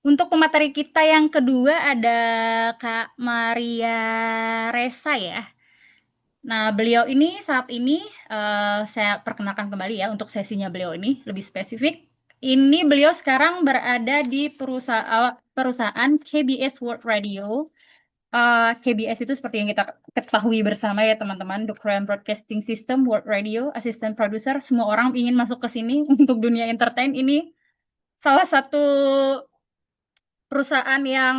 Untuk pemateri kita yang kedua ada Kak Maria Resa ya. Nah, beliau ini saat ini saya perkenalkan kembali ya untuk sesinya beliau ini lebih spesifik. Ini beliau sekarang berada di perusahaan KBS World Radio. KBS itu seperti yang kita ketahui bersama ya teman-teman, The Korean Broadcasting System World Radio, Assistant Producer. Semua orang ingin masuk ke sini untuk dunia entertain. Ini salah satu perusahaan yang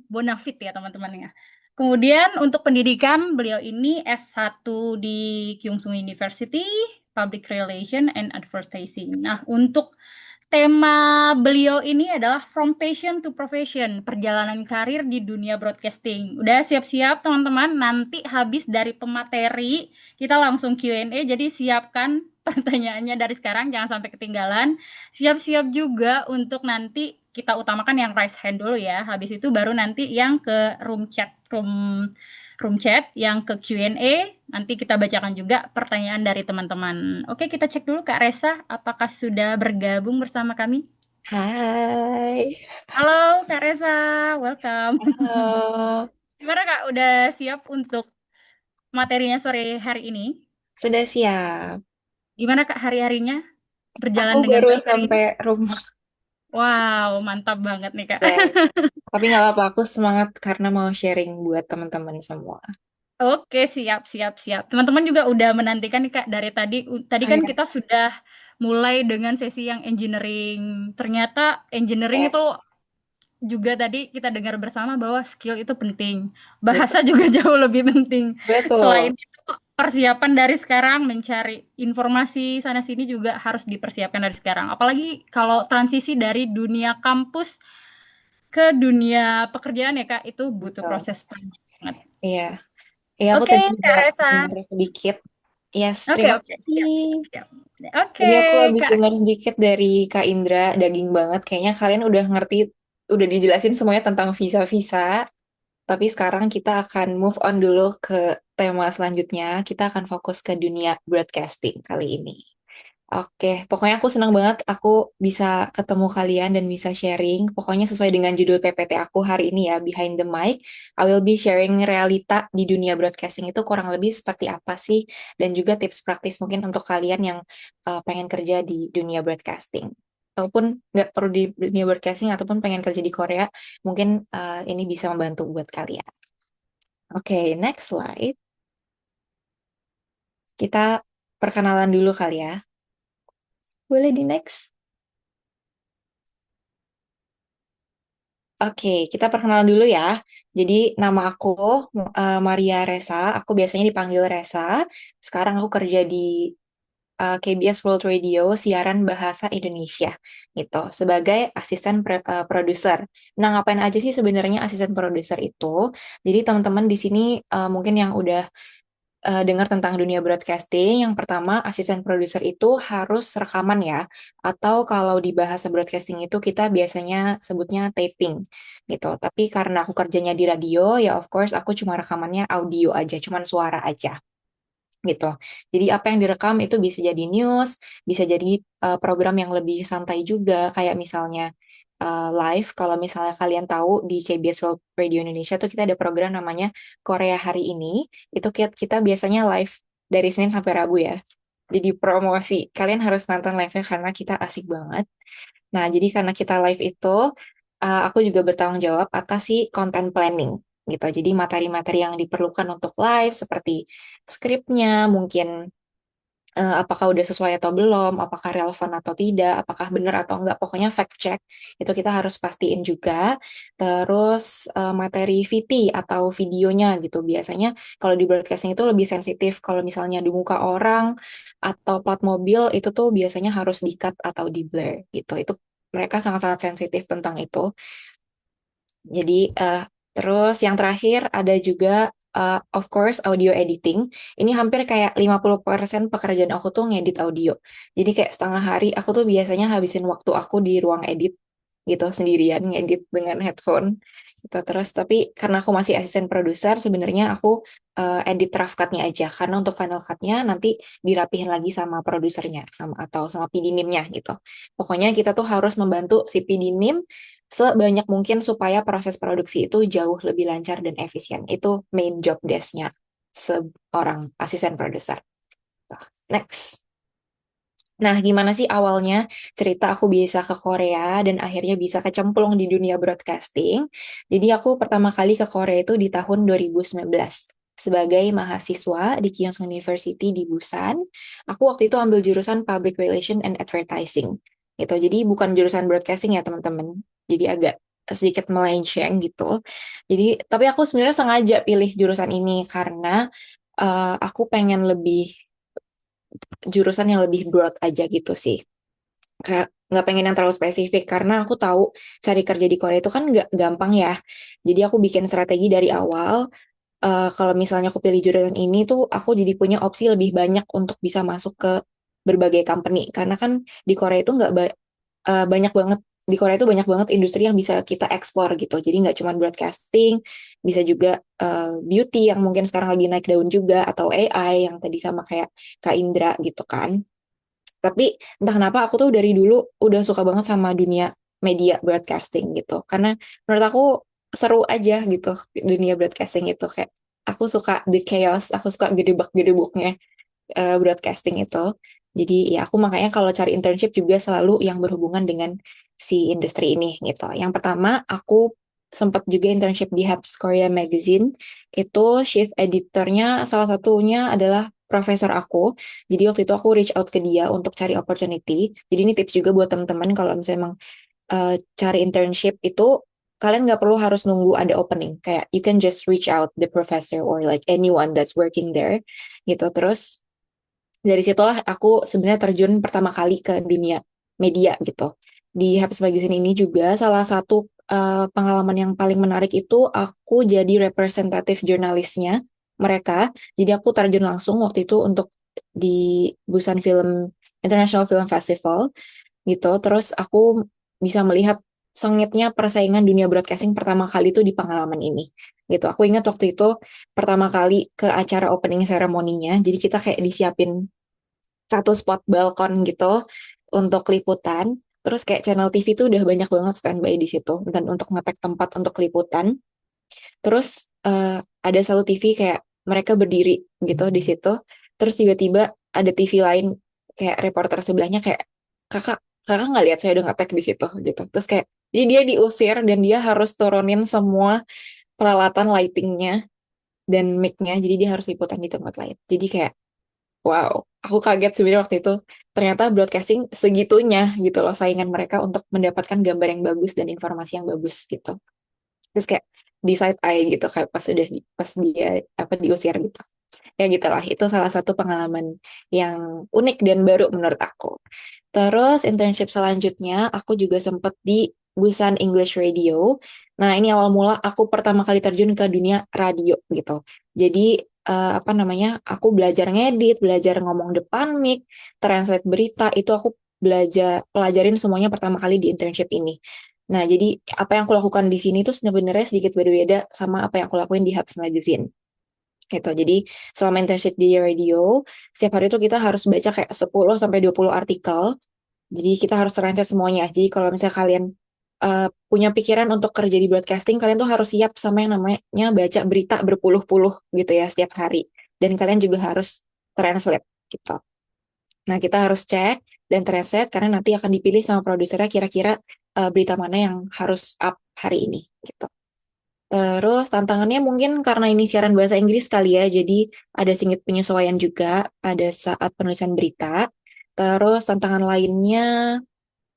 bonafit ya teman-teman ya. Kemudian untuk pendidikan beliau ini S1 di Kyungsung University, Public Relation and Advertising. Nah, untuk tema beliau ini adalah From Passion to Profession, perjalanan karir di dunia broadcasting. Udah siap-siap teman-teman, nanti habis dari pemateri kita langsung Q&A, jadi siapkan pertanyaannya dari sekarang, jangan sampai ketinggalan. Siap-siap juga untuk nanti kita utamakan yang raise hand dulu ya. Habis itu baru nanti yang ke room chat, yang ke Q&A, nanti kita bacakan juga pertanyaan dari teman-teman. Oke, kita cek dulu Kak Resa, apakah sudah bergabung bersama kami? Hai, Halo Kak Resa, welcome. halo. Gimana Kak, udah siap untuk materinya sore hari ini? Sudah siap. Gimana Kak hari-harinya? Aku Berjalan dengan baru baik hari ini? sampai rumah. Wow, mantap banget nih Kak. Dan, tapi nggak apa-apa, aku semangat karena mau sharing buat teman-teman semua. Oke, siap, siap, siap. Teman-teman juga udah menantikan nih Kak dari tadi. Tadi Oh kan ya, kita sudah mulai dengan sesi yang engineering. Ternyata engineering ya, itu juga tadi kita dengar bersama bahwa skill itu penting. betul. Bahasa juga jauh lebih penting. Selain Betul. itu, persiapan dari sekarang mencari informasi sana sini juga harus dipersiapkan dari sekarang. Apalagi kalau transisi dari dunia kampus ke dunia pekerjaan ya Kak, itu butuh Betul. proses panjang banget. Iya, iya aku Oke, tadi juga Kak Resa. dengar sedikit. Yes, Oke, terima oke, siap, kasih. siap, siap. Oke, Tadi aku habis Kak. dengar sedikit dari Kak Indra, daging banget. Kayaknya kalian udah ngerti, udah dijelasin semuanya tentang visa-visa. Tapi sekarang kita akan move on dulu ke tema selanjutnya. Kita akan fokus ke dunia broadcasting kali ini. Oke, pokoknya aku senang banget aku bisa ketemu kalian dan bisa sharing. Pokoknya sesuai dengan judul PPT aku hari ini ya, Behind the Mic. I will be sharing realita di dunia broadcasting itu kurang lebih seperti apa sih, dan juga tips praktis mungkin untuk kalian yang pengen kerja di dunia broadcasting. Ataupun nggak perlu di dunia broadcasting, ataupun pengen kerja di Korea, mungkin ini bisa membantu buat kalian. Oke, next slide. Kita perkenalan dulu kali ya. Boleh di next? Oke, kita perkenalan dulu ya. Jadi nama aku Maria Resa. Aku biasanya dipanggil Resa. Sekarang aku kerja di KBS World Radio, siaran bahasa Indonesia, gitu, sebagai asisten produser. Nah, ngapain aja sih sebenarnya asisten produser itu? Jadi teman-teman di sini mungkin yang udah dengar tentang dunia broadcasting, yang pertama asisten produser itu harus rekaman ya, atau kalau di bahasa broadcasting itu kita biasanya sebutnya taping gitu. Tapi karena aku kerjanya di radio, ya of course aku cuma rekamannya audio aja, cuman suara aja gitu. Jadi apa yang direkam itu bisa jadi news, bisa jadi program yang lebih santai juga, kayak misalnya live. Kalau misalnya kalian tahu di KBS World Radio Indonesia tuh kita ada program namanya Korea Hari Ini. Itu kita biasanya live dari Senin sampai Rabu ya. Jadi promosi, kalian harus nonton live-nya karena kita asik banget. Nah, jadi karena kita live itu, aku juga bertanggung jawab atas si content planning gitu. Jadi materi-materi yang diperlukan untuk live seperti skripnya, mungkin apakah udah sesuai atau belum, apakah relevan atau tidak, apakah benar atau enggak, pokoknya fact check itu kita harus pastiin juga. Terus materi VT atau videonya gitu. Biasanya kalau di broadcasting itu lebih sensitif kalau misalnya di muka orang atau plat mobil itu tuh biasanya harus di-cut atau di-blur gitu. Itu mereka sangat-sangat sensitif tentang itu. Jadi terus yang terakhir ada juga of course audio editing. Ini hampir kayak 50% pekerjaan aku tuh ngedit audio. Jadi kayak setengah hari aku tuh biasanya habisin waktu aku di ruang edit gitu sendirian ngedit dengan headphone gitu. Terus tapi karena aku masih asisten produser, sebenarnya aku edit rough cut-nya aja, karena untuk final cut-nya nanti dirapihin lagi sama produsernya sama atau sama PD NIM-nya gitu. Pokoknya kita tuh harus membantu si PD NIM sebanyak mungkin supaya proses produksi itu jauh lebih lancar dan efisien. Itu main job desk-nya seorang asisten produser. Next. Nah, gimana sih awalnya cerita aku bisa ke Korea dan akhirnya bisa kecemplung di dunia broadcasting? Jadi aku pertama kali ke Korea itu di tahun 2019 sebagai mahasiswa di Kyungsung University di Busan. Aku waktu itu ambil jurusan Public Relation and Advertising gitu. Jadi bukan jurusan broadcasting ya, teman-teman. Jadi agak sedikit melenceng gitu. Jadi tapi aku sebenarnya sengaja pilih jurusan ini karena aku pengen lebih jurusan yang lebih broad aja gitu sih. Kayak nggak pengen yang terlalu spesifik karena aku tahu cari kerja di Korea itu kan nggak gampang ya. Jadi aku bikin strategi dari awal. Kalau misalnya aku pilih jurusan ini tuh aku jadi punya opsi lebih banyak untuk bisa masuk ke berbagai company. Karena kan di Korea itu nggak banyak banget, di Korea itu banyak banget industri yang bisa kita explore gitu. Jadi nggak cuma broadcasting, bisa juga beauty yang mungkin sekarang lagi naik daun juga, atau AI yang tadi sama kayak Kak Indra gitu kan. Tapi entah kenapa aku tuh dari dulu udah suka banget sama dunia media broadcasting gitu. Karena menurut aku seru aja gitu dunia broadcasting itu. Kayak aku suka the chaos, aku suka gedebak-gedebuknya broadcasting itu. Jadi ya aku makanya kalau cari internship juga selalu yang berhubungan dengan si industri ini gitu. Yang pertama aku sempat juga internship di Habs Korea Magazine. Itu chief editornya salah satunya adalah profesor aku. Jadi waktu itu aku reach out ke dia untuk cari opportunity. Jadi ini tips juga buat teman-teman kalau misalnya emang cari internship itu kalian nggak perlu harus nunggu ada opening. Kayak you can just reach out the professor or like anyone that's working there gitu. Terus dari situlah aku sebenarnya terjun pertama kali ke dunia media gitu. Di Habs Magazine ini juga salah satu pengalaman yang paling menarik itu aku jadi representatif jurnalisnya mereka. Jadi aku terjun langsung waktu itu untuk di Busan International Film Festival gitu. Terus aku bisa melihat sengitnya persaingan dunia broadcasting pertama kali itu di pengalaman ini gitu. Aku ingat waktu itu pertama kali ke acara opening ceremony-nya. Jadi kita kayak disiapin satu spot balkon gitu untuk liputan. Terus kayak channel TV tuh udah banyak banget standby di situ dan untuk ngetek tempat untuk liputan. Terus ada satu TV kayak mereka berdiri gitu di situ. Terus tiba-tiba ada TV lain kayak reporter sebelahnya kayak kakak kakak nggak lihat saya udah ngetek di situ gitu. Terus kayak jadi dia diusir dan dia harus turunin semua peralatan lightingnya dan mic-nya. Jadi dia harus liputan di tempat lain. Jadi kayak wow, aku kaget sebenarnya waktu itu. Ternyata broadcasting segitunya gitu loh saingan mereka untuk mendapatkan gambar yang bagus dan informasi yang bagus gitu. Terus kayak di side eye gitu kayak pas dia apa diusir gitu. Ya gitulah, itu salah satu pengalaman yang unik dan baru menurut aku. Terus internship selanjutnya aku juga sempat di Busan English Radio. Nah, ini awal mula aku pertama kali terjun ke dunia radio gitu. Jadi apa namanya? Aku belajar ngedit, belajar ngomong depan mic, translate berita, itu aku pelajarin semuanya pertama kali di internship ini. Nah, jadi apa yang aku lakukan di sini tuh sebenarnya sedikit berbeda sama apa yang aku lakuin di Hubs Magazine gitu. Jadi selama internship di radio, setiap hari itu kita harus baca kayak 10 sampai 20 artikel. Jadi kita harus translate semuanya. Jadi kalau misalnya kalian punya pikiran untuk kerja di broadcasting, kalian tuh harus siap sama yang namanya baca berita berpuluh-puluh gitu ya setiap hari. Dan kalian juga harus translate gitu. Nah, kita harus cek dan translate karena nanti akan dipilih sama produsernya kira-kira berita mana yang harus up hari ini gitu. Terus tantangannya mungkin karena ini siaran bahasa Inggris kali ya, jadi ada sedikit penyesuaian juga pada saat penulisan berita. Terus tantangan lainnya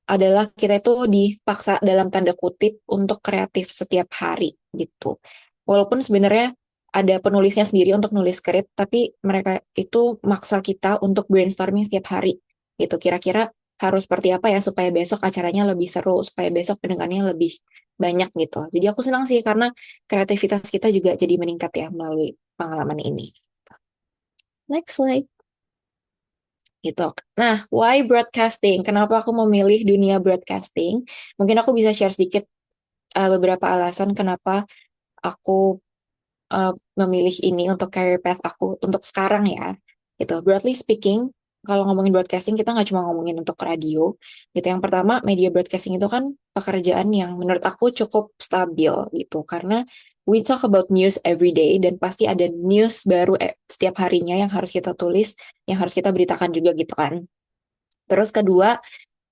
adalah kita itu dipaksa dalam tanda kutip untuk kreatif setiap hari gitu. Walaupun sebenarnya ada penulisnya sendiri untuk nulis skrip, tapi mereka itu maksa kita untuk brainstorming setiap hari gitu. Kira-kira harus seperti apa ya supaya besok acaranya lebih seru, supaya besok pendengarnya lebih banyak gitu. Jadi aku senang sih karena kreativitas kita juga jadi meningkat ya melalui pengalaman ini. Next slide. Gitu. Nah, why broadcasting? Kenapa aku memilih dunia broadcasting? Mungkin aku bisa share sedikit beberapa alasan kenapa aku uh, memilih ini untuk career path aku untuk sekarang ya. Gitu. Broadly speaking, kalau ngomongin broadcasting kita nggak cuma ngomongin untuk radio. Gitu. Yang pertama, media broadcasting itu kan pekerjaan yang menurut aku cukup stabil gitu. Karena we talk about news every day dan pasti ada news baru setiap harinya yang harus kita tulis, yang harus kita beritakan juga gitu kan. Terus kedua,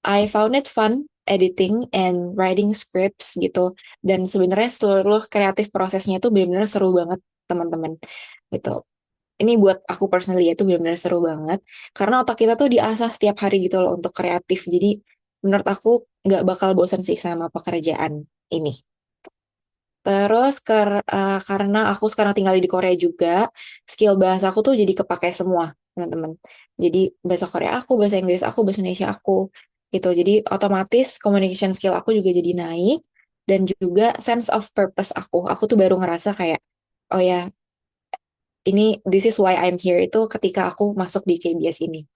I found it fun editing and writing scripts gitu. Dan sebenarnya seluruh kreatif prosesnya itu benar-benar seru banget teman-teman gitu. Ini buat aku personally itu benar-benar seru banget. Karena otak kita tuh diasah setiap hari gitu loh untuk kreatif. Jadi menurut aku nggak bakal bosan sih sama pekerjaan ini. Terus karena aku sekarang tinggal di Korea juga, skill bahasa aku tuh jadi kepakai semua, teman-teman. Jadi bahasa Korea aku, bahasa Inggris aku, bahasa Indonesia aku, gitu. Jadi otomatis communication skill aku juga jadi naik, dan juga sense of purpose aku. Aku tuh baru ngerasa kayak, oh ya, ini this is why I'm here itu ketika aku masuk di KBS ini.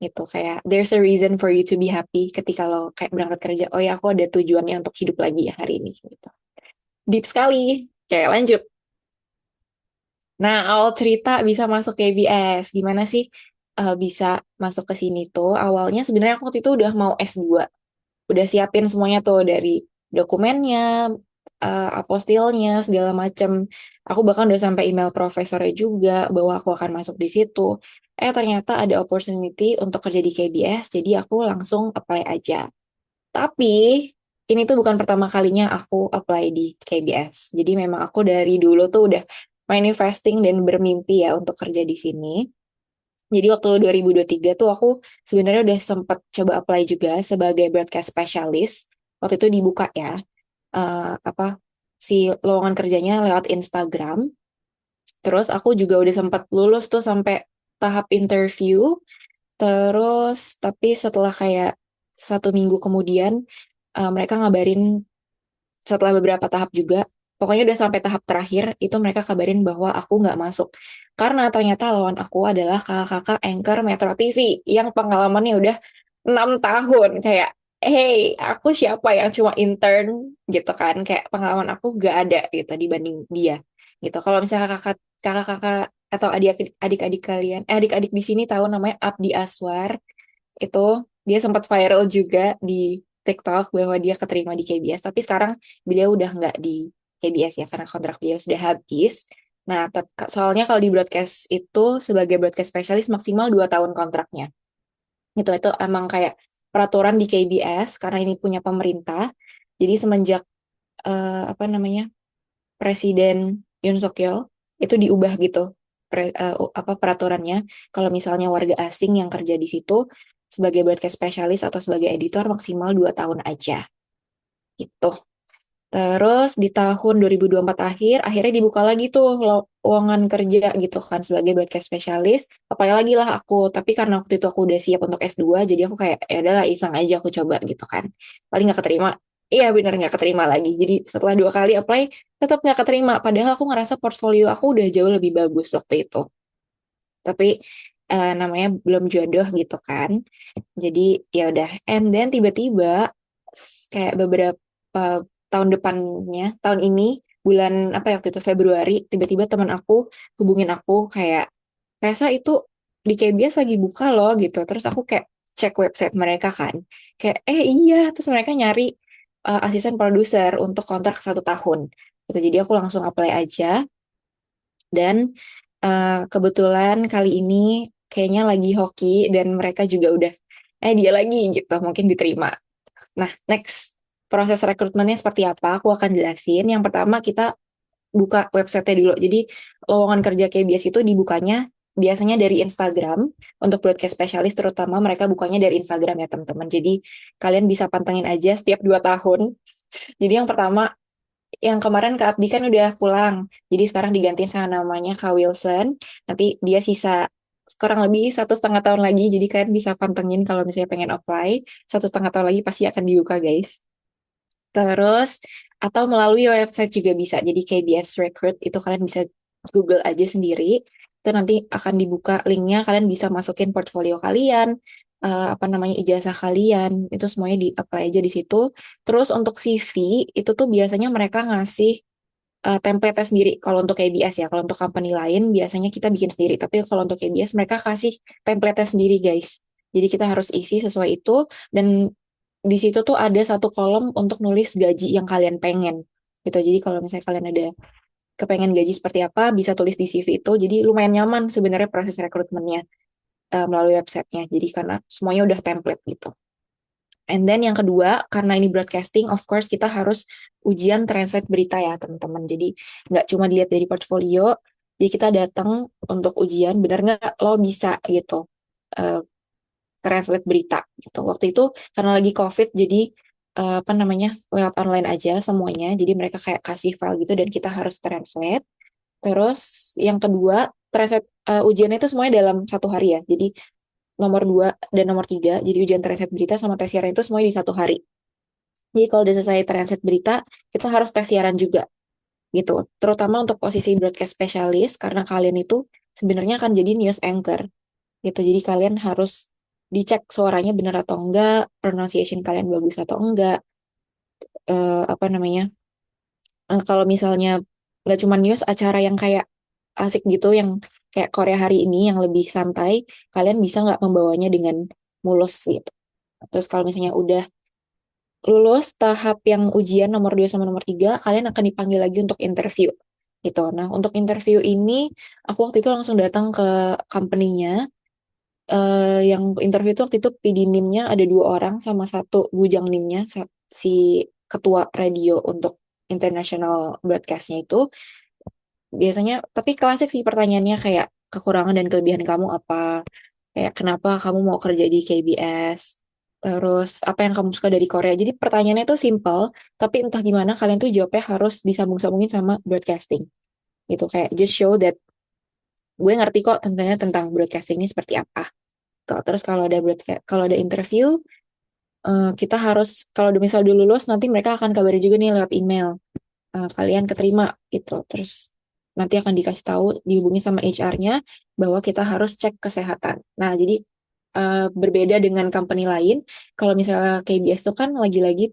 Gitu, kayak there's a reason for you to be happy ketika lo kayak berangkat kerja. Oh ya, aku ada tujuannya untuk hidup lagi ya hari ini, gitu. Deep sekali. Kayak lanjut. Nah, awal cerita bisa masuk KBS. Gimana sih bisa masuk ke sini tuh? Awalnya sebenarnya aku waktu itu udah mau S2. Udah siapin semuanya tuh dari dokumennya, apostilnya, segala macem. Aku bahkan udah sampai email profesornya juga bahwa aku akan masuk di situ. Ternyata ada opportunity untuk kerja di KBS, jadi aku langsung apply aja. Tapi ini tuh bukan pertama kalinya aku apply di KBS. Jadi memang aku dari dulu tuh udah manifesting dan bermimpi ya untuk kerja di sini. Jadi waktu 2023 tuh aku sebenarnya udah sempat coba apply juga sebagai broadcast specialist. Waktu itu dibuka ya, apa si lowongan kerjanya lewat Instagram. Terus aku juga udah sempat lulus tuh sampai tahap interview. Terus tapi setelah kayak 1 minggu kemudian mereka ngabarin setelah beberapa tahap juga, pokoknya udah sampai tahap terakhir, itu mereka kabarin bahwa aku nggak masuk. Karena ternyata lawan aku adalah kakak-kakak anchor Metro TV yang pengalamannya udah 6 tahun. Kayak, hey, aku siapa yang cuma intern gitu kan. Kayak pengalaman aku nggak ada gitu dibanding dia. Gitu. Kalau misalnya kakak-kakak atau adik-adik kalian, adik-adik di sini tahu namanya Abdi Aswar, itu dia sempat viral juga di TikTok bahwa dia keterima di KBS, tapi sekarang beliau udah nggak di KBS ya karena kontrak beliau sudah habis. Nah, soalnya kalau di broadcast itu sebagai broadcast spesialis maksimal 2 tahun kontraknya. Itu emang kayak peraturan di KBS karena ini punya pemerintah. Jadi semenjak apa namanya Presiden Yoon Suk Yeol itu diubah gitu apa peraturannya. Kalau misalnya warga asing yang kerja di situ sebagai broadcast spesialis atau sebagai editor maksimal 2 tahun aja gitu. Terus di tahun 2024 akhirnya dibuka lagi tuh lowongan kerja gitu kan sebagai broadcast spesialis. Apalagi lah aku, tapi karena waktu itu aku udah siap untuk S2, jadi aku kayak ya udahlah iseng aja aku coba gitu kan. Paling nggak keterima. Iya benar nggak keterima lagi. Jadi setelah 2 kali apply tetap nggak keterima. Padahal aku ngerasa portfolio aku udah jauh lebih bagus waktu itu. Tapi namanya belum jodoh gitu kan. Jadi ya udah. And then tiba-tiba kayak beberapa tahun depannya, tahun ini bulan apa ya waktu itu Februari, tiba-tiba teman aku hubungin aku kayak Resa itu di KBS lagi buka loh gitu. Terus aku kayak cek website mereka kan. Kayak iya, terus mereka nyari asisten produser untuk kontrak 1 tahun. Gitu. Jadi aku langsung apply aja dan kebetulan kali ini kayaknya lagi hoki dan mereka juga udah dia lagi gitu, mungkin diterima. Nah, next proses rekrutmennya seperti apa? Aku akan jelasin. Yang pertama kita buka website dulu. Jadi lowongan kerja KBS itu dibukanya biasanya dari Instagram untuk broadcast specialist terutama mereka bukanya dari Instagram ya teman-teman. Jadi kalian bisa pantengin aja setiap 2 tahun. Jadi yang pertama yang kemarin Kak Abdi kan udah pulang. Jadi sekarang digantiin sama namanya Kak Wilson. Nanti dia sisa kurang lebih 1,5 tahun lagi. Jadi kalian bisa pantengin kalau misalnya pengen apply. 1,5 tahun lagi pasti akan dibuka guys. Terus atau melalui website juga bisa. Jadi KBS Recruit itu kalian bisa Google aja sendiri. Itu nanti akan dibuka linknya. Kalian bisa masukin portfolio kalian, apa namanya ijazah kalian. Itu semuanya di apply aja di situ. Terus untuk CV itu tuh biasanya mereka ngasih template sendiri. Kalau untuk KBS ya, kalau untuk company lain biasanya kita bikin sendiri. Tapi kalau untuk KBS mereka kasih template sendiri guys. Jadi kita harus isi sesuai itu dan di situ tuh ada satu kolom untuk nulis gaji yang kalian pengen gitu. Jadi kalau misalnya kalian ada kepengen gaji seperti apa, bisa tulis di CV itu. Jadi lumayan nyaman sebenarnya proses rekrutmennya melalui websitenya. Jadi karena semuanya udah template gitu. And then yang kedua, karena ini broadcasting, of course kita harus ujian translate berita ya teman-teman. Jadi nggak cuma dilihat dari portfolio, jadi kita datang untuk ujian, benar nggak lo bisa gitu eh, translate berita gitu. Waktu itu karena lagi COVID, jadi apa namanya lewat online aja semuanya. Jadi mereka kayak kasih file gitu dan kita harus translate. Terus yang kedua, translate ujiannya itu semuanya dalam 1 hari ya. Jadi nomor 2 dan nomor 3, jadi ujian translate berita sama tes siaran itu semuanya di 1 hari. Jadi kalau udah selesai translate berita, kita harus tes siaran juga gitu. Terutama untuk posisi broadcast specialist karena kalian itu sebenarnya akan jadi news anchor gitu. Jadi kalian harus dicek suaranya benar atau enggak, pronunciation kalian bagus atau enggak, apa namanya. Kalau misalnya nggak cuma news, acara yang kayak asik gitu, yang kayak Korea hari ini yang lebih santai, kalian bisa nggak membawanya dengan mulus gitu. Terus kalau misalnya udah lulus tahap yang ujian nomor 2 sama nomor 3, kalian akan dipanggil lagi untuk interview gitu. Nah, untuk interview ini aku waktu itu langsung datang ke company-nya. Yang interview itu waktu itu PD NIM-nya ada 2 orang sama satu bujang NIM-nya, si ketua radio untuk international broadcast-nya itu. Biasanya, tapi klasik sih pertanyaannya kayak kekurangan dan kelebihan kamu apa, kayak kenapa kamu mau kerja di KBS, terus apa yang kamu suka dari Korea. Jadi pertanyaannya tuh simple, tapi entah gimana kalian tuh jawabnya harus disambung-sambungin sama broadcasting gitu. Kayak just show that gue ngerti kok tentunya tentang broadcasting ini seperti apa. Tuh, terus kalau ada interview, kita harus kalau misal dulu lulus nanti mereka akan kabari juga nih lewat email, kalian keterima gitu. Terus nanti akan dikasih tahu, dihubungi sama HR-nya bahwa kita harus cek kesehatan. Nah, jadi berbeda dengan company lain, kalau misalnya KBS itu kan lagi-lagi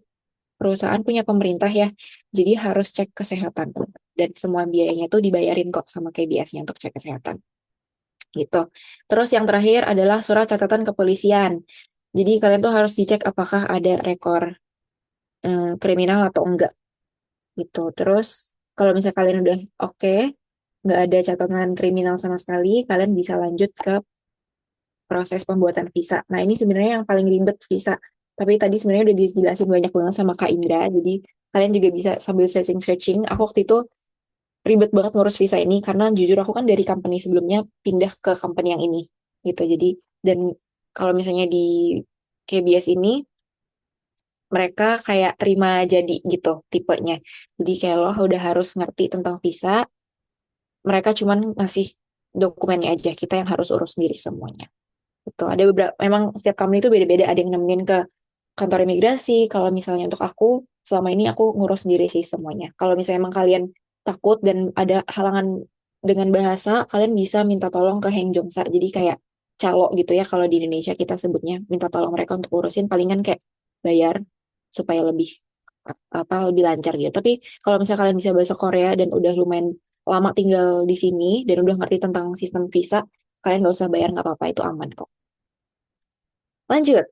perusahaan punya pemerintah ya, jadi harus cek kesehatan dan semua biayanya tuh dibayarin kok sama KBS-nya untuk cek kesehatan gitu. Terus yang terakhir adalah surat catatan kepolisian. Jadi kalian tuh harus dicek apakah ada rekor kriminal atau enggak gitu. Terus kalau misalnya kalian udah oke, nggak ada catatan kriminal sama sekali, kalian bisa lanjut ke proses pembuatan visa. Nah, ini sebenarnya yang paling ribet visa. Tapi tadi sebenarnya udah dijelasin banyak banget sama Kak Indra, jadi kalian juga bisa sambil searching-searching. Aku waktu itu ribet banget ngurus visa ini karena jujur aku kan dari company sebelumnya pindah ke company yang ini gitu. Jadi dan kalau misalnya di KBS ini mereka kayak terima jadi gitu tipenya. Jadi kayak lo udah harus ngerti tentang visa, mereka cuman ngasih dokumennya aja, kita yang harus urus sendiri semuanya. Gitu. Ada beberapa, memang setiap company itu beda-beda, ada yang nemenin ke kantor imigrasi. Kalau misalnya untuk aku, selama ini aku ngurus sendiri sih semuanya. Kalau misalnya emang kalian takut dan ada halangan dengan bahasa, kalian bisa minta tolong ke Heng Jongsa. Jadi kayak calo gitu ya, kalau di Indonesia kita sebutnya, minta tolong mereka untuk urusin, palingan kayak bayar supaya lebih lebih lancar gitu. Tapi kalau misalnya kalian bisa bahasa Korea dan udah lumayan lama tinggal di sini dan udah ngerti tentang sistem visa, kalian nggak usah bayar, nggak apa-apa, itu aman kok. Lanjut.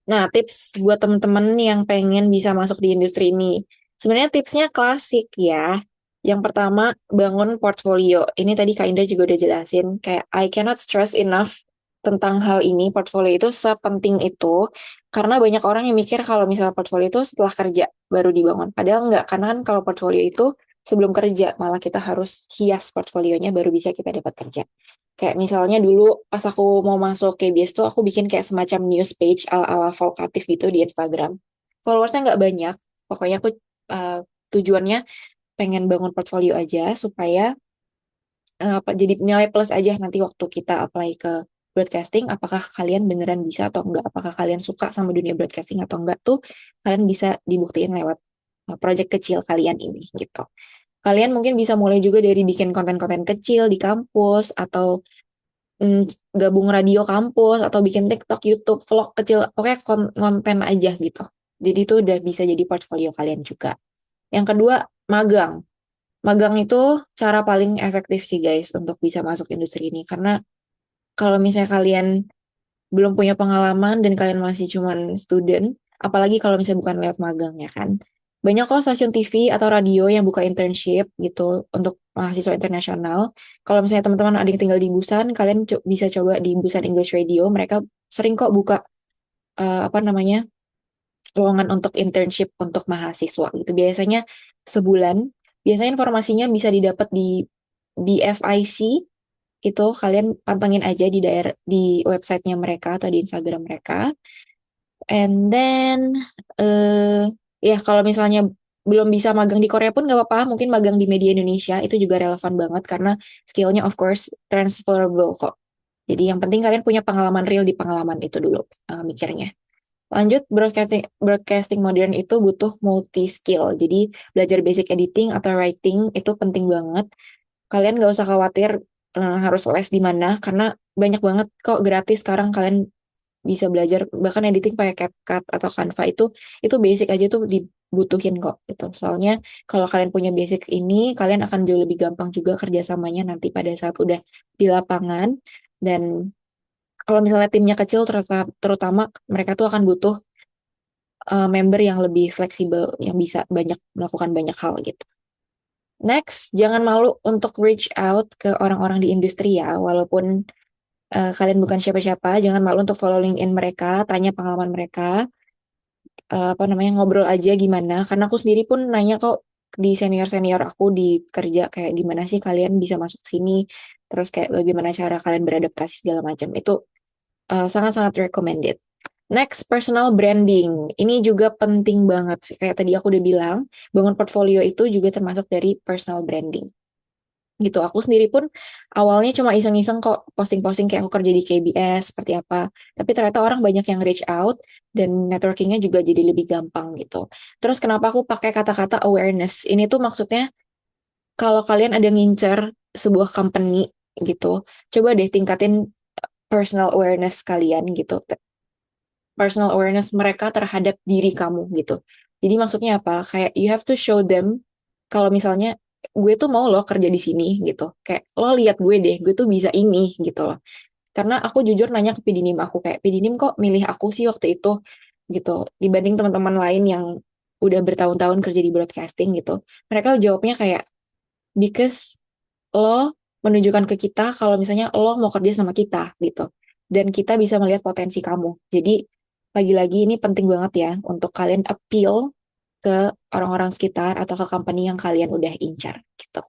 Nah, tips buat temen-temen yang pengen bisa masuk di industri ini. Sebenarnya tipsnya klasik ya. Yang pertama, bangun portfolio. Ini tadi Kak Indra juga udah jelasin. Kayak I cannot stress enough tentang hal ini. Portfolio itu sepenting itu. Karena banyak orang yang mikir kalau misalnya portfolio itu setelah kerja baru dibangun. Padahal enggak. Karena kan kalau portfolio itu sebelum kerja. Malah kita harus hias portfolionya baru bisa kita dapat kerja. Kayak misalnya dulu pas aku mau masuk KBS tuh aku bikin kayak semacam news page ala-ala vokatif gitu di Instagram. Followersnya nggak banyak. Pokoknya aku uh, tujuannya pengen bangun portfolio aja supaya jadi nilai plus aja nanti waktu kita apply ke broadcasting. Apakah kalian beneran bisa atau enggak? Apakah kalian suka sama dunia broadcasting atau enggak tuh kalian bisa dibuktiin lewat project kecil kalian ini gitu. Kalian mungkin bisa mulai juga dari bikin konten-konten kecil di kampus atau mm, gabung radio kampus atau bikin TikTok, YouTube, vlog kecil, pokoknya konten aja gitu. Jadi itu udah bisa jadi portfolio kalian juga. Yang kedua, magang. Magang itu cara paling efektif sih guys untuk bisa masuk industri ini. Karena kalau misalnya kalian belum punya pengalaman dan kalian masih cuman student, apalagi kalau misalnya bukan lewat magang ya kan. Banyak kok stasiun TV atau radio yang buka internship gitu untuk mahasiswa internasional. Kalau misalnya teman-teman ada yang tinggal di Busan, kalian bisa coba di Busan English Radio. Mereka sering kok buka apa namanya lowongan untuk internship untuk mahasiswa gitu. Biasanya sebulan. Biasanya informasinya bisa didapat di FIC itu kalian pantengin aja di daerah di websitenya mereka atau di Instagram mereka. And then ya kalau misalnya belum bisa magang di Korea pun nggak apa-apa, mungkin magang di media Indonesia itu juga relevan banget karena skillnya of course transferable kok. Jadi yang penting kalian punya pengalaman real di pengalaman itu dulu mikirnya. Lanjut, broadcasting modern itu butuh multi skill. Jadi belajar basic editing atau writing itu penting banget. Kalian nggak usah khawatir harus les di mana karena banyak banget kok gratis sekarang kalian bisa belajar bahkan editing pakai CapCut atau Canva itu basic aja tuh dibutuhin kok gitu. Soalnya kalau kalian punya basic ini kalian akan jauh lebih gampang juga kerjasamanya nanti pada saat udah di lapangan dan kalau misalnya timnya kecil terutama mereka tuh akan butuh member yang lebih fleksibel yang bisa banyak melakukan banyak hal gitu. Next, jangan malu untuk reach out ke orang-orang di industri ya, walaupun kalian bukan siapa-siapa, jangan malu untuk follow LinkedIn mereka, tanya pengalaman mereka, apa namanya ngobrol aja gimana. Karena aku sendiri pun nanya kok di senior-senior aku di kerja kayak gimana sih kalian bisa masuk sini, terus kayak bagaimana cara kalian beradaptasi segala macam. Itu sangat-sangat recommended. Next, personal branding. Ini juga penting banget sih. Kayak tadi aku udah bilang, bangun portfolio itu juga termasuk dari personal branding gitu. Aku sendiri pun awalnya cuma iseng-iseng kok posting-posting kayak aku kerja di KBS seperti apa. Tapi ternyata orang banyak yang reach out dan networkingnya juga jadi lebih gampang gitu. Terus kenapa aku pakai kata-kata awareness? Ini tuh maksudnya kalau kalian ada ngincer sebuah company gitu, coba deh tingkatin personal awareness kalian gitu. Personal awareness mereka terhadap diri kamu gitu. Jadi maksudnya apa? Kayak you have to show them kalau misalnya gue tuh mau loh kerja di sini gitu. Kayak lo lihat gue deh, gue tuh bisa ini gitu loh. Karena aku jujur nanya ke Pidinim aku kayak Pidinim kok milih aku sih waktu itu gitu dibanding teman-teman lain yang udah bertahun-tahun kerja di broadcasting gitu. Mereka jawabnya kayak because lo menunjukkan ke kita kalau misalnya lo mau kerja sama kita gitu. Dan kita bisa melihat potensi kamu. Jadi lagi-lagi ini penting banget ya untuk kalian appeal ke orang-orang sekitar atau ke company yang kalian udah incar gitu.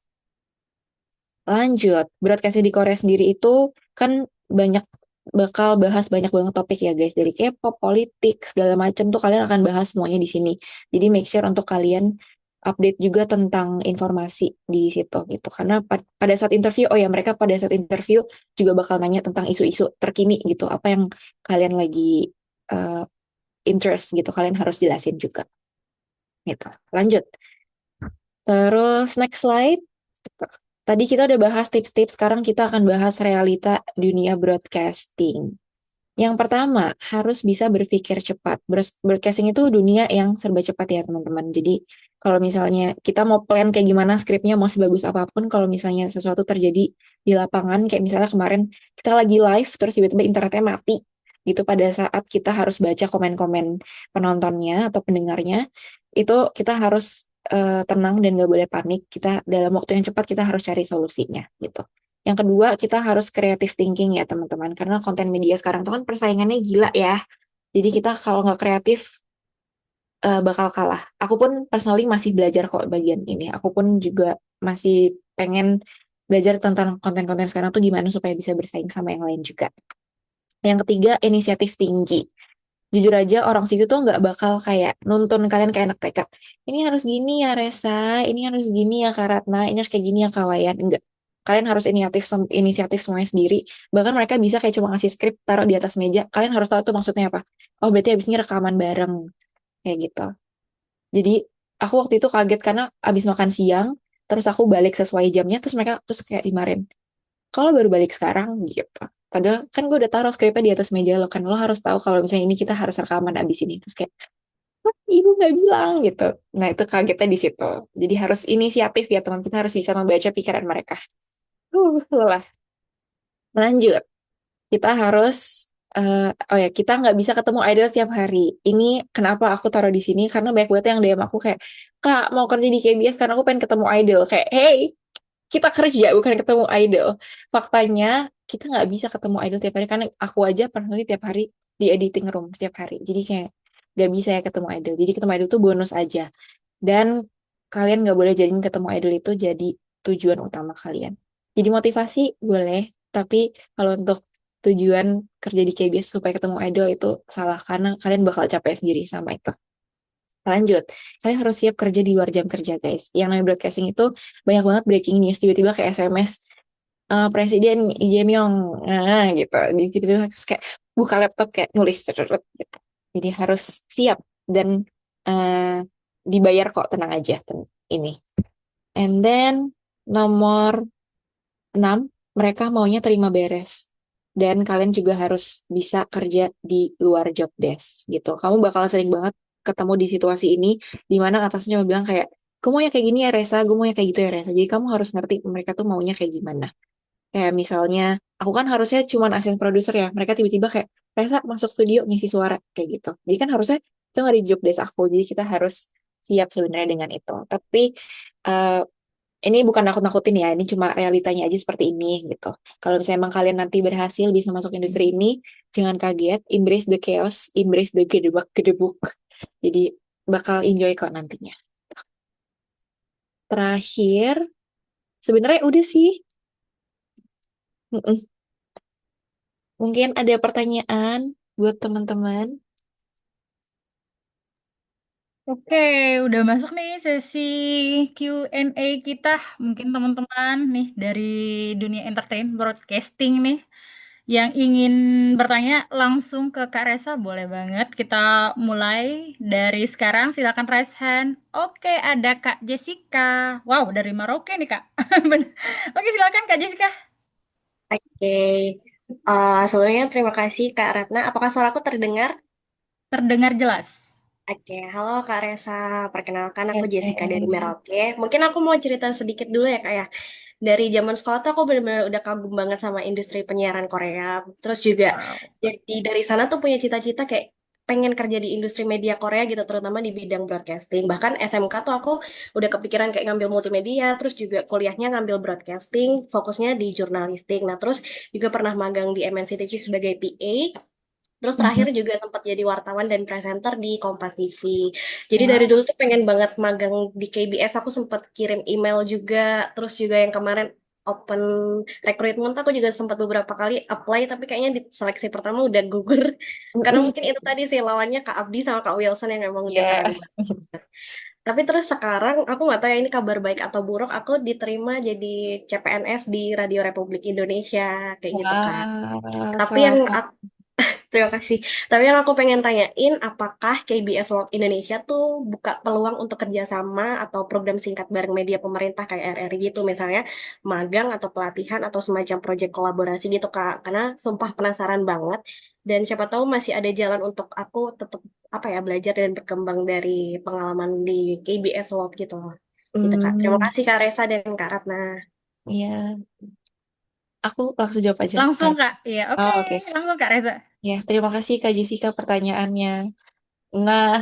Lanjut, broadcasting di Korea sendiri itu kan banyak bakal bahas banyak banget topik ya guys dari K-pop, politik, segala macam tuh kalian akan bahas semuanya di sini. Jadi make sure untuk kalian update juga tentang informasi di situ gitu. Karena pada saat interview, oh ya mereka pada saat interview juga bakal nanya tentang isu-isu terkini gitu. Apa yang kalian lagi uh, interest gitu. Kalian harus jelasin juga gitu. Lanjut. Terus next slide. Tadi kita udah bahas tips-tips, sekarang kita akan bahas realita dunia broadcasting. Yang pertama, harus bisa berpikir cepat. Broadcasting itu dunia yang serba cepat ya teman-teman. Jadi kalau misalnya kita mau plan kayak gimana skripnya, mau sebagus apapun, kalau misalnya sesuatu terjadi di lapangan, kayak misalnya kemarin kita lagi live, terus tiba-tiba internetnya mati. Gitu pada saat kita harus baca komen-komen penontonnya atau pendengarnya, itu kita harus tenang dan gak boleh panik. Kita dalam waktu yang cepat kita harus cari solusinya gitu. Yang kedua, kita harus creative thinking ya teman-teman. Karena konten media sekarang tuh kan persaingannya gila ya. Jadi kita kalau nggak kreatif bakal kalah. Aku pun personally masih belajar kok bagian ini. Aku pun juga masih pengen belajar tentang konten-konten sekarang tuh gimana supaya bisa bersaing sama yang lain juga. Yang ketiga, inisiatif tinggi. Jujur aja orang situ tuh nggak bakal kayak nuntun kalian kayak anak TK. Ini harus gini ya Resa, ini harus gini ya Kak Ratna, ini harus kayak gini ya Kak Wayan. Enggak. Kalian harus inisiatif semuanya sendiri. Bahkan mereka bisa kayak cuma ngasih skrip taruh di atas meja. Kalian harus tahu tuh maksudnya apa. Oh berarti abis ini rekaman bareng kayak gitu. Jadi aku waktu itu kaget karena abis makan siang, terus aku balik sesuai jamnya, terus mereka terus kayak dimarahin kalau baru balik sekarang gitu. Padahal kan gue udah taruh skripnya di atas meja lo kan lo harus tahu kalau misalnya ini kita harus rekaman abis ini terus kayak "Hah, ibu nggak bilang gitu. Nah itu kagetnya di situ. Jadi harus inisiatif ya teman kita harus bisa membaca pikiran mereka. Lelah. Lanjut. Kita harus oh ya, kita nggak bisa ketemu idol setiap hari. Ini kenapa aku taruh di sini? Karena banyak banget yang DM aku kayak, Kak, mau kerja di KBS karena aku pengen ketemu idol. Kayak, hey, kita kerja bukan ketemu idol. Faktanya kita nggak bisa ketemu idol tiap hari karena aku aja personally tiap hari di editing room setiap hari. Jadi kayak nggak bisa ya ketemu idol. Jadi ketemu idol tuh bonus aja. Dan kalian nggak boleh jadiin ketemu idol itu jadi tujuan utama kalian. Jadi motivasi boleh, tapi kalau untuk tujuan kerja di KBS supaya ketemu idol itu salah karena kalian bakal capek sendiri sama itu. Lanjut, kalian harus siap kerja di luar jam kerja, guys. Yang namanya broadcasting itu banyak banget breaking news, tiba-tiba kayak SMS Presiden Lee Jae-myung, gitu. Di tiba-tiba harus kayak buka laptop kayak nulis, gitu. Jadi harus siap dan eh, dibayar kok, tenang aja. Ini. And then nomor 6, mereka maunya terima beres. Dan kalian juga harus bisa kerja di luar job desk gitu. Kamu bakal sering banget ketemu di situasi ini di mana atasnya cuma bilang kayak, gue maunya kayak gini ya Reza, gue maunya kayak gitu ya Reza. Jadi kamu harus ngerti mereka tuh maunya kayak gimana. Kayak misalnya, aku kan harusnya cuma asisten produser ya. Mereka tiba-tiba kayak, Reza masuk studio ngisi suara kayak gitu. Jadi kan harusnya itu nggak di job desk aku. Jadi kita harus siap sebenarnya dengan itu. Tapi eh, ini bukan nakut-nakutin ya, ini cuma realitanya aja seperti ini gitu. Kalau misalnya emang kalian nanti berhasil bisa masuk industri ini, jangan kaget, embrace the chaos, embrace the gedebak-gedebuk. Jadi bakal enjoy kok nantinya. Terakhir, sebenarnya udah sih. Mm-mm. Mungkin ada pertanyaan buat teman-teman. Oke, udah masuk nih sesi Q&A kita. Mungkin teman-teman nih dari dunia entertain, broadcasting nih, yang ingin bertanya langsung ke Kak Resa, boleh banget. Kita mulai dari sekarang, silakan raise hand. Oke, ada Kak Jessica. Wow, dari Maroke nih, Kak. Bener. Oke, silakan Kak Jessica. Oke, sebelumnya terima kasih Kak Ratna. Apakah suaraku terdengar? Terdengar jelas. Oke, halo Kak Resa. Perkenalkan aku Jessica dari Oke. Merauke. Mungkin aku mau cerita sedikit dulu ya Kak ya. Dari zaman sekolah tuh aku benar-benar udah kagum banget sama industri penyiaran Korea. Terus juga Wow. jadi dari sana tuh punya cita-cita kayak pengen kerja di industri media Korea gitu, terutama di bidang broadcasting. Bahkan SMK tuh aku udah kepikiran kayak ngambil multimedia, terus juga kuliahnya ngambil broadcasting, fokusnya di jurnalistik. Nah, terus juga pernah magang di MNC TV sebagai PA. Terus terakhir Mhm. juga sempat jadi wartawan dan presenter di Kompas TV. Jadi dari Wow. dulu tuh pengen banget magang di KBS. Aku sempat kirim email juga. Terus juga yang kemarin open recruitment aku juga sempat beberapa kali apply. Tapi kayaknya di seleksi pertama udah gugur. Karena mungkin itu tadi sih lawannya Kak Abdi sama Kak Wilson yang emang udah Ya. keren banget. Tapi terus sekarang aku nggak tahu ya ini kabar baik atau buruk. Aku diterima jadi CPNS di Radio Republik Indonesia kayak gitu Kak. Wow, Tapi yang selamat. Terima kasih. Tapi yang aku pengen tanyain, apakah KBS World Indonesia tuh buka peluang untuk kerjasama atau program singkat bareng media pemerintah kayak RRI gitu, misalnya magang atau pelatihan atau semacam proyek kolaborasi gitu, Kak. Karena sumpah penasaran banget. Dan siapa tahu masih ada jalan untuk aku tetap apa ya belajar dan berkembang dari pengalaman di KBS World gitu loh. Gitu, Kak. Terima Hmm, kasih Kak Resa dan Kak Ratna. ya, aku langsung jawab aja. Langsung, Kak. Iya, Oh, oke. oke. Langsung, Kak Reza. Ya, terima kasih Kak Jessica pertanyaannya. Nah,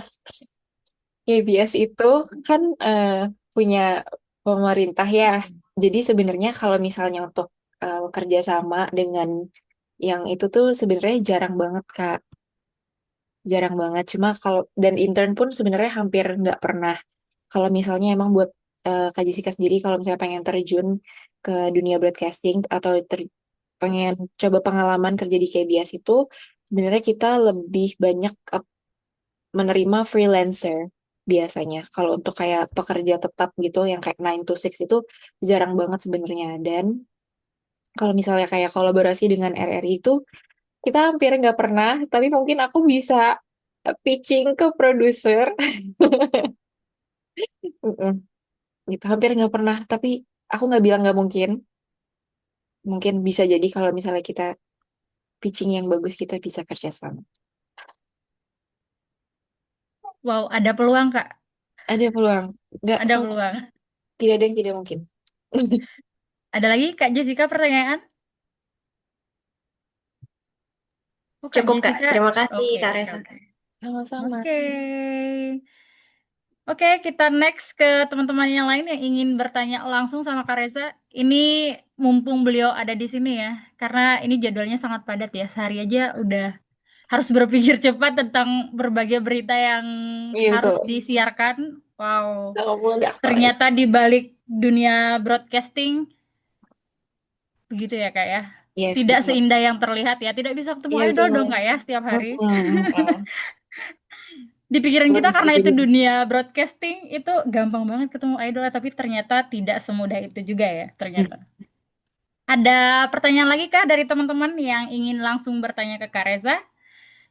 KBS itu kan punya pemerintah ya. Jadi sebenarnya kalau misalnya untuk kerjasama dengan yang itu tuh sebenarnya jarang banget Kak. Jarang banget. Cuma kalau dan intern pun sebenarnya hampir nggak pernah. Kalau misalnya emang buat Kak Jessica sendiri, kalau misalnya pengen terjun ke dunia broadcasting atau pengen coba pengalaman kerja di KBS itu, sebenarnya kita lebih banyak menerima freelancer biasanya. Kalau untuk kayak pekerja tetap gitu, yang kayak 9 to 6 itu jarang banget sebenarnya. Dan kalau misalnya kayak kolaborasi dengan RRI itu, kita hampir nggak pernah, tapi mungkin aku bisa pitching ke produser. Mm-mm. Gitu, hampir nggak pernah. Tapi aku nggak bilang nggak mungkin. Mungkin bisa jadi kalau misalnya kita pitching yang bagus, kita bisa kerja sama. Wow, ada peluang, Kak. Ada peluang. Nggak, Ada peluang. tidak ada yang tidak mungkin. Ada lagi, Kak Jessica, pertanyaan? Oh, Kak Cukup, Kak. Jessica. Terima kasih, Oke, Kak oke, Resa. oke. Sama-sama. Oke. Oke, kita next ke teman-teman yang lain yang ingin bertanya langsung sama Kak Reza. Ini mumpung beliau ada di sini ya, karena ini jadwalnya sangat padat ya. Sehari aja udah harus berpikir cepat tentang berbagai berita yang Iya harus betul. disiarkan. Wow, Udah ngomong di aku lagi. ternyata di balik dunia broadcasting begitu ya Kak ya. Iya sih. Tidak seindah yang terlihat ya. Tidak bisa ketemu Iya idol betul. dong Kak ya setiap hari. Mm-mm. Di pikiran kita Belum karena itu setuju. dunia broadcasting itu gampang banget ketemu idol tapi ternyata tidak semudah itu juga ya Mm. ternyata. Ada pertanyaan lagi kah dari teman-teman yang ingin langsung bertanya ke Kak Reza?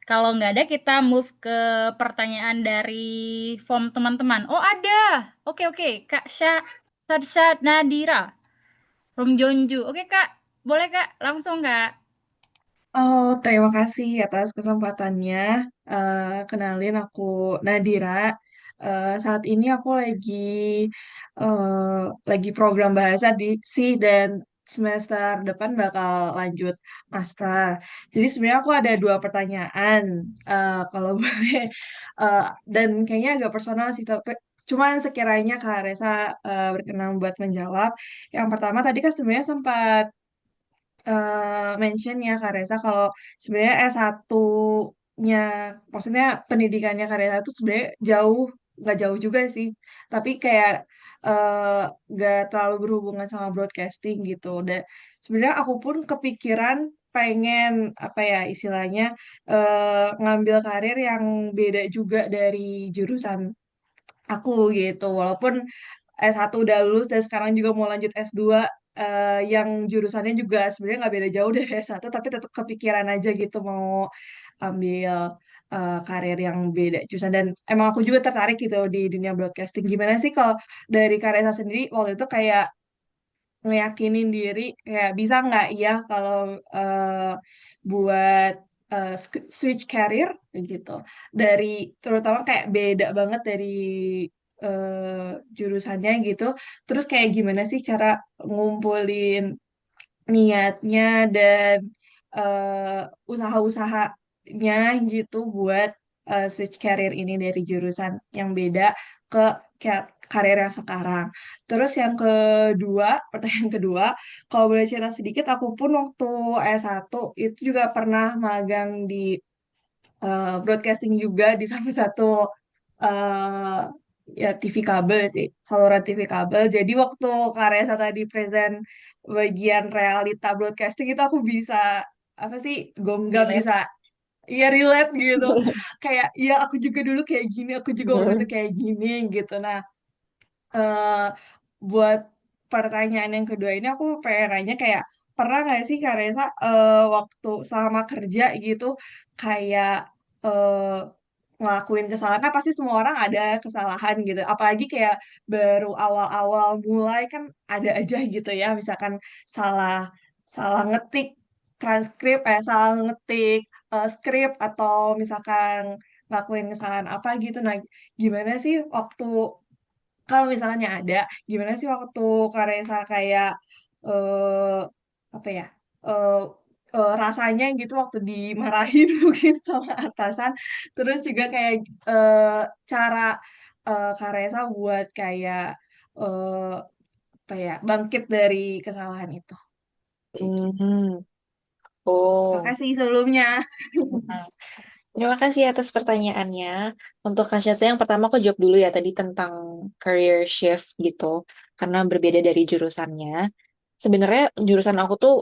Kalau nggak ada kita move ke pertanyaan dari form teman-teman. Oh ada. Oke oke Kak Sadsad Nadira from Jonju. Oke Kak, boleh Kak langsung Kak. Oh, terima kasih atas kesempatannya. Kenalin aku Nadira. Saat ini aku lagi program bahasa di sih dan semester depan bakal lanjut master. Jadi sebenarnya aku ada dua pertanyaan, kalau boleh. Eh, dan kayaknya agak personal sih, tapi cuman sekiranya Kak Resa berkenan buat menjawab. Yang pertama tadi kan sebenarnya sempat mention ya Kak Reza kalau sebenarnya S1-nya, maksudnya pendidikannya Kak Reza itu sebenarnya nggak jauh juga sih, tapi kayak eh, nggak terlalu berhubungan sama broadcasting gitu. Dan sebenarnya aku pun kepikiran pengen apa ya istilahnya ngambil karir yang beda juga dari jurusan aku gitu. Walaupun S1 udah lulus dan sekarang juga mau lanjut S2 yang jurusannya juga sebenarnya nggak beda jauh dari S1 tapi tetap kepikiran aja gitu mau ambil karir yang beda jurusan dan emang aku juga tertarik gitu di dunia broadcasting. Gimana sih kalau dari Karesa sendiri waktu itu kayak ngeyakinin diri kayak bisa nggak ya kalau buat switch career gitu dari terutama kayak beda banget dari jurusannya gitu terus kayak gimana sih cara ngumpulin niatnya dan usaha-usahanya gitu buat switch career ini dari jurusan yang beda ke karir yang sekarang. Terus yang kedua, pertanyaan kedua, kalau boleh cerita sedikit, aku pun waktu S1 itu juga pernah magang di broadcasting juga di salah satu eh ya TV kabel sih, saluran TV kabel. Jadi waktu Karesa tadi present bagian realita broadcasting itu aku bisa apa sih gomgam Relate. bisa iya relate gitu. Kayak iya aku juga dulu kayak gini, aku juga waktu itu kayak gini gitu. Nah, eh buat pertanyaan yang kedua ini aku pengen nanya kayak pernah nggak sih Kak Reza waktu selama kerja gitu kayak eh, ngelakuin kesalahan kan pasti semua orang ada kesalahan gitu apalagi kayak baru awal-awal mulai kan ada aja gitu ya misalkan salah salah ngetik transkrip salah ngetik skrip atau misalkan ngelakuin kesalahan apa gitu nah gimana sih waktu kalau misalnya ada, gimana sih waktu Karesa kayak eh apa ya eh rasanya gitu waktu dimarahin mungkin sama atasan, terus juga kayak eh cara Karesa buat kayak eh apa ya bangkit dari kesalahan itu. Kayak gitu. Hmm. Oh. Makasih sebelumnya. Mm-mm. Terima kasih atas pertanyaannya. Untuk Kak Syatsa yang pertama aku jawab dulu ya tadi tentang career shift gitu. Karena berbeda dari jurusannya. Sebenarnya jurusan aku tuh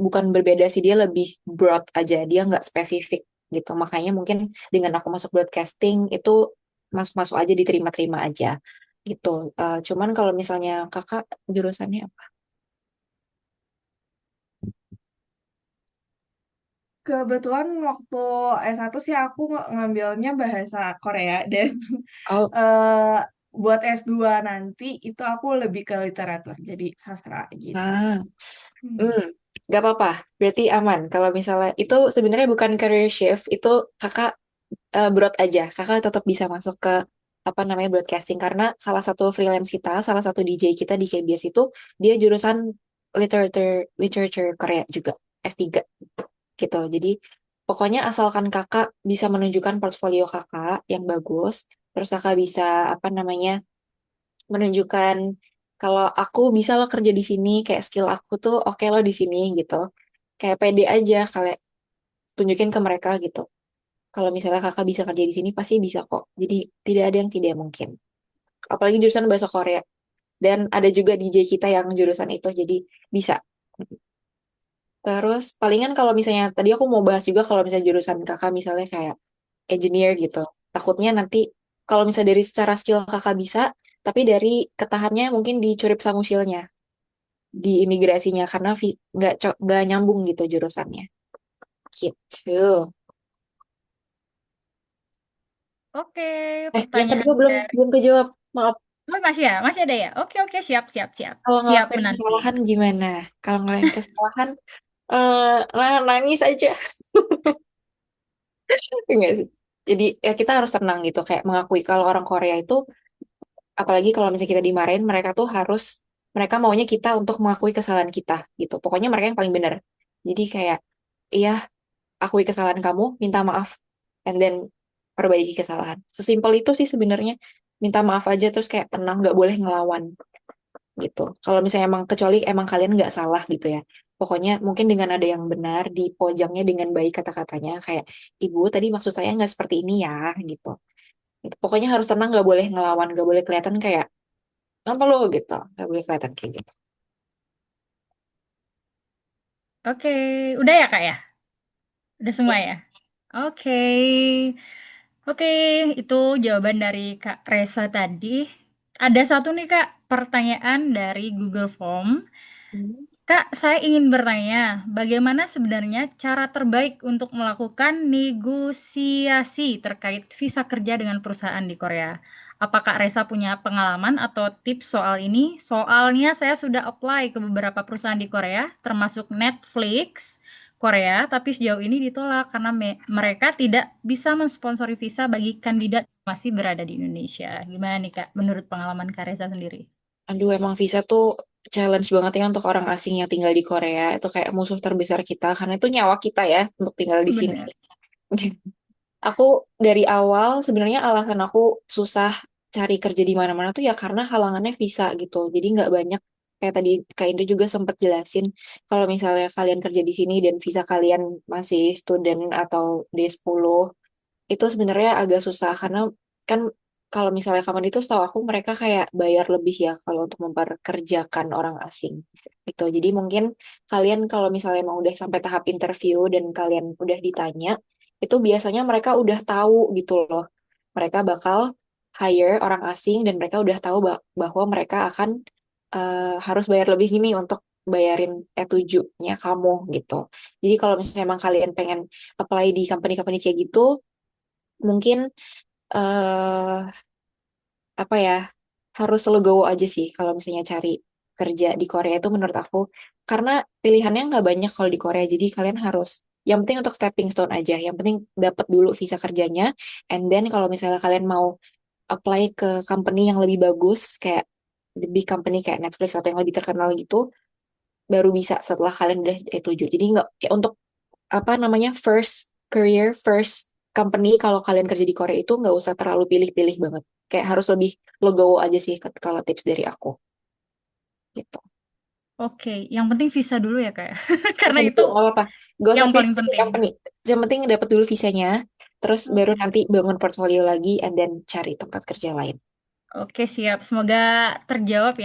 bukan berbeda sih, dia lebih broad aja. Dia nggak spesifik gitu. Makanya mungkin dengan aku masuk broadcasting itu masuk-masuk aja, diterima-terima aja gitu. Cuman kalau misalnya kakak jurusannya apa? Kebetulan waktu S1 sih aku ngambilnya bahasa Korea dan Oh, eh buat S2 nanti itu aku lebih ke literatur, jadi sastra gitu. ah, Hmm. hmm, nggak apa-apa. Berarti aman. Kalau misalnya itu sebenarnya bukan career shift, itu kakak broad aja. Kakak tetap bisa masuk ke apa namanya broadcasting karena salah satu freelance kita, salah satu DJ kita di KBS itu dia jurusan literature literature Korea juga S3 gitu. Jadi Pokoknya asalkan kakak bisa menunjukkan portfolio kakak yang bagus, terus kakak bisa apa namanya menunjukkan kalau aku bisa lo kerja di sini, kayak skill aku tuh oke lo di sini gitu. Kayak pede aja, kayak tunjukin ke mereka gitu. Kalau misalnya kakak bisa kerja di sini, pasti bisa kok. Jadi tidak ada yang tidak mungkin. Apalagi jurusan bahasa Korea. Dan ada juga DJ kita yang jurusan itu, jadi bisa. Terus palingan kalau misalnya tadi aku mau bahas juga kalau misalnya jurusan kakak misalnya kayak engineer gitu. Takutnya nanti kalau misalnya dari secara skill kakak bisa, tapi dari ketahannya mungkin di curip samusilnya, di imigrasinya karena nggak nyambung gitu jurusannya. Gitu. Oke, Yang pertanyaan kedua belum dari belum kejawab. Maaf. Oh, masih ya? Masih ada ya? Oke, oke, siap, siap, siap. Kalau Siap ngelakuin menanti. kesalahan gimana? Kalau ngelakuin kesalahan, nangis aja. Enggak sih. Jadi ya kita harus tenang gitu, kayak mengakui kalau orang Korea itu, apalagi kalau misalnya kita dimarahin, mereka maunya kita untuk mengakui kesalahan kita gitu. Pokoknya mereka yang paling benar. Jadi kayak, iya, akui kesalahan kamu, minta maaf, and then perbaiki kesalahan. Sesimpel itu sih sebenarnya. Minta maaf aja terus kayak tenang, nggak boleh ngelawan gitu. Kalau misalnya emang kecuali emang kalian nggak salah gitu ya. Pokoknya mungkin dengan ada yang benar dipojangnya dengan baik kata-katanya kayak ibu tadi maksud saya nggak seperti ini ya gitu. Gitu. Pokoknya harus tenang, nggak boleh ngelawan, nggak boleh kelihatan kayak apa lo gitu, nggak boleh kelihatan kayak gitu. Oke, udah ya, Kak ya? Udah semua ya? Oke. Oke, itu jawaban dari Kak Resa tadi. Ada satu nih, Kak, pertanyaan dari Google Form. Hmm. Kak, saya ingin bertanya, bagaimana sebenarnya cara terbaik untuk melakukan negosiasi terkait visa kerja dengan perusahaan di Korea? Apa Kak Resa punya pengalaman atau tips soal ini? Soalnya saya sudah apply ke beberapa perusahaan di Korea, termasuk Netflix Korea, tapi sejauh ini ditolak karena mereka tidak bisa mensponsori visa bagi kandidat yang masih berada di Indonesia. Gimana nih Kak, menurut pengalaman Kak Resa sendiri? Aduh, emang visa tuh challenge banget ya untuk orang asing yang tinggal di Korea. Itu kayak musuh terbesar kita karena itu nyawa kita ya untuk tinggal di sini. Benar. Aku dari awal sebenarnya alasan aku susah cari kerja di mana-mana tuh ya karena halangannya visa gitu. Jadi nggak banyak kayak tadi Kak Indo juga sempat jelasin kalau misalnya kalian kerja di sini dan visa kalian masih student atau D10 itu sebenarnya agak susah karena kan kalau misalnya kamu itu setahu aku mereka kayak bayar lebih ya kalau untuk memperkerjakan orang asing gitu. Jadi mungkin kalian kalau misalnya emang udah sampai tahap interview dan kalian udah ditanya, itu biasanya mereka udah tahu gitu loh. Mereka bakal hire orang asing dan mereka udah tahu bahwa mereka akan harus bayar lebih gini untuk bayarin E7-nya kamu gitu. Jadi kalau misalnya emang kalian pengen apply di company-company kayak gitu, mungkin eh apa ya harus legowo aja sih kalau misalnya cari kerja di Korea itu menurut aku karena pilihannya nggak banyak kalau di Korea jadi kalian harus yang penting untuk stepping stone aja yang penting dapat dulu visa kerjanya and then kalau misalnya kalian mau apply ke company yang lebih bagus kayak the big company kayak Netflix atau yang lebih terkenal gitu baru bisa setelah kalian udah E7 jadi nggak ya, untuk apa namanya first career first company kalau kalian kerja di Korea itu nggak usah terlalu pilih-pilih banget kayak harus lebih legowo aja sih kalau tips dari aku gitu. Oke, yang penting visa dulu ya Kak ya. Yang Karena penting itu tuh nggak apa-apa gak usah yang paling pilih penting. company yang penting dapat dulu visanya terus baru Oke. nanti bangun portfolio lagi and then cari tempat kerja lain. Oke, siap. Semoga terjawab ya.